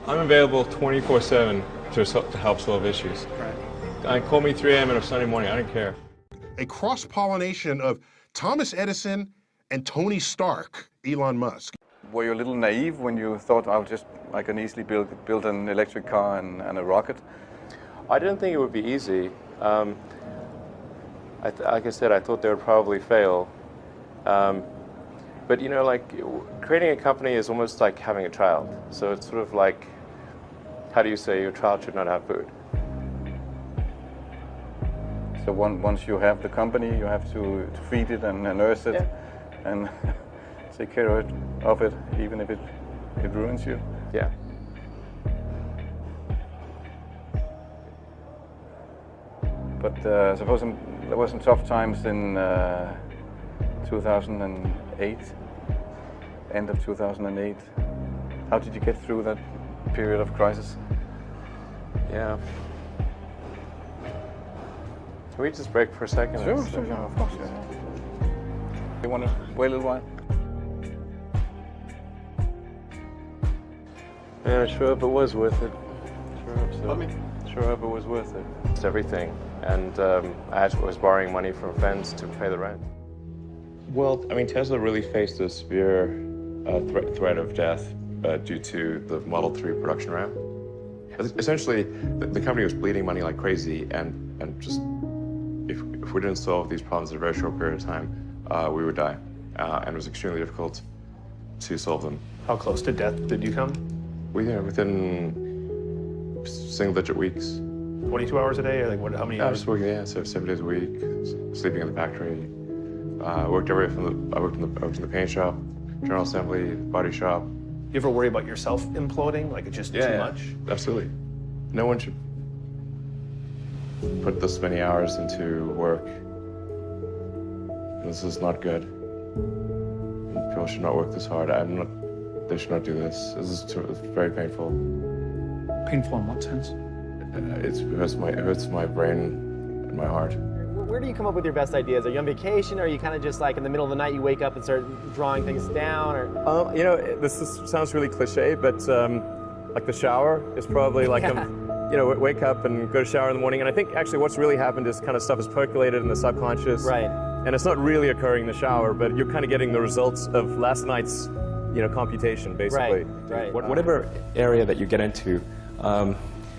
I'm available 24/7 to help solve issues. Call me 3 a.m. on a Sunday morning, I don't care. A cross-pollination of Thomas Edison and Tony Stark, Elon Musk. Were you a little naive when you thought I can easily build an electric car and a rocket? I didn't think it would be easy. Like I said, I thought they would probably fail. But you know, like creating a company is almost like having a child. So it's sort of like, how do you say your child should not have food? So once you have the company, you have to feed it and nurse it and take care of it, even if it ruins you. Yeah. But suppose there were some tough times in 2008, end of 2008. How did you get through that period of crisis? Yeah. Can we just break for a second? Sure, of course. Yeah. You want to wait a little while? Man, I sure hope it was worth it. Sure hope it was worth it. It's everything. And I was borrowing money from friends to pay the rent. Well, I mean, Tesla really faced a severe threat of death due to the Model 3 production ramp. Essentially, the company was bleeding money like crazy, and just if we didn't solve these problems in a very short period of time, we would die. And it was extremely difficult to solve them. How close to death did you come? Within single-digit weeks. 22 hours a day, or like what? How many I hours? was working, so 7 days a week, sleeping in the factory. I worked in the paint shop, general assembly, body shop. You ever worry about yourself imploding? Like it's just too much? Absolutely. No one should put this many hours into work. This is not good. People should not work this hard. They should not do this. It's very painful. Painful in what sense? It hurts my brain and my heart. Where do you come up with your best ideas? Are you on vacation, or are you kind of just like in the middle of the night you wake up and start drawing things down? Or You know, this sounds really cliche, but like the shower is probably like wake up and go to shower in the morning. And I think actually what's really happened is kind of stuff is percolated in the subconscious. Right. And it's not really occurring in the shower, but you're kind of getting the results of last night's, computation, basically. Right. Whatever area that you get into,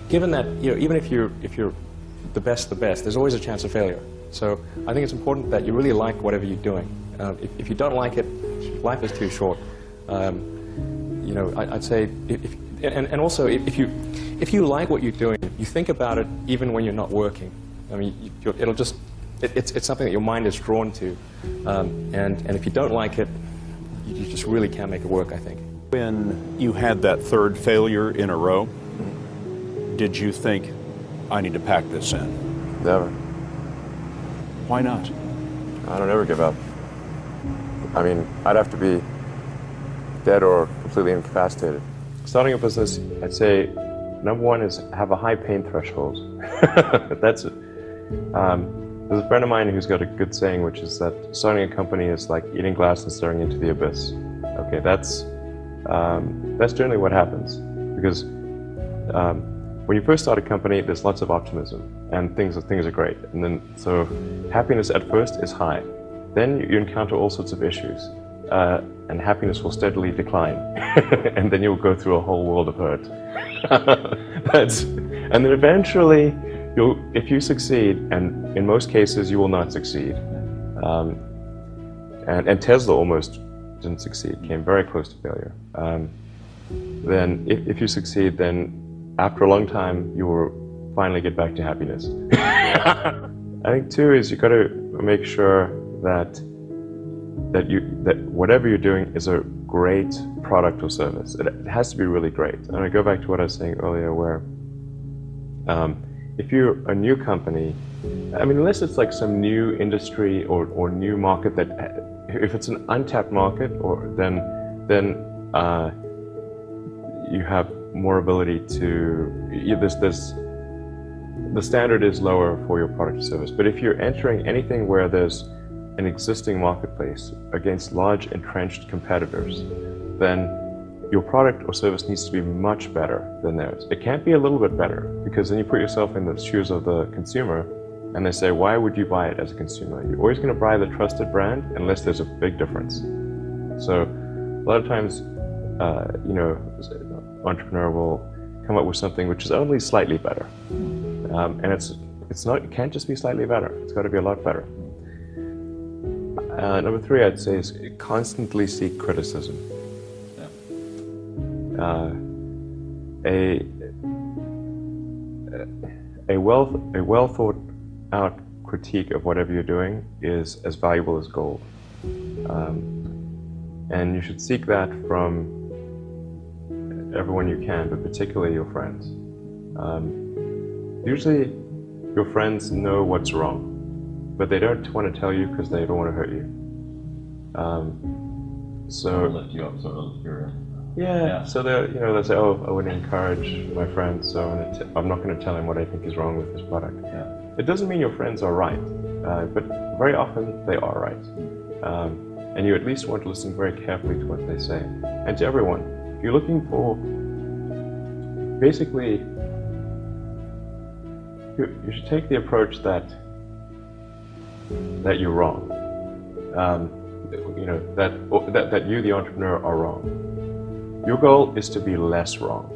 given that, even if you're the best, there's always a chance of failure. So I think it's important that you really like whatever you're doing. If you don't like it, life is too short. I'd say, and also if you like what you're doing, you think about it even when you're not working. I mean, it's something that your mind is drawn to, and if you don't like it, you just really can't make it work, I think. When you had that third failure in a row, did you think, I need to pack this in? Never. Why not? I don't ever give up. I mean, I'd have to be dead or completely incapacitated. Starting a business, I'd say, number one is have a high pain threshold. That's it. There's a friend of mine who's got a good saying, which is that starting a company is like eating glass and staring into the abyss. Okay, that's generally what happens, because when you first start a company, there's lots of optimism and things are great, and then so happiness at first is high. Then you encounter all sorts of issues, and happiness will steadily decline, and then you'll go through a whole world of hurt. And then eventually, if you succeed, and in most cases you will not succeed, and Tesla almost didn't succeed, came very close to failure. Then if you succeed, then after a long time you will finally get back to happiness. I think too is you got to make sure that whatever you're doing is a great product or service. It has to be really great. And I go back to what I was saying earlier, where if you're a new company, I mean, unless it's like some new industry or new market that, if it's an untapped market, then you have more ability to, the standard is lower for your product or service. But if you're entering anything where there's an existing marketplace against large entrenched competitors, then your product or service needs to be much better than theirs. It can't be a little bit better, because then you put yourself in the shoes of the consumer and they say, why would you buy it as a consumer? You're always going to buy the trusted brand unless there's a big difference. So a lot of times, you know, an entrepreneur will come up with something which is only slightly better. And it can't just be slightly better. It's got to be a lot better. Number 3, I'd say, is constantly seek criticism. A well thought out critique of whatever you're doing is as valuable as gold. And you should seek that from everyone you can, but particularly your friends. Usually your friends know what's wrong, but they don't want to tell you because they don't want to hurt you. So lift you up, sort of. yeah. So they say, oh, I would encourage my friend, so I'm not going to tell him what I think is wrong with his product. Yeah. It doesn't mean your friends are right, but very often they are right. And you at least want to listen very carefully to what they say. And to everyone, if you're looking for, basically, you should take the approach that you're wrong. You know, that you, the entrepreneur, are wrong. Your goal is to be less wrong.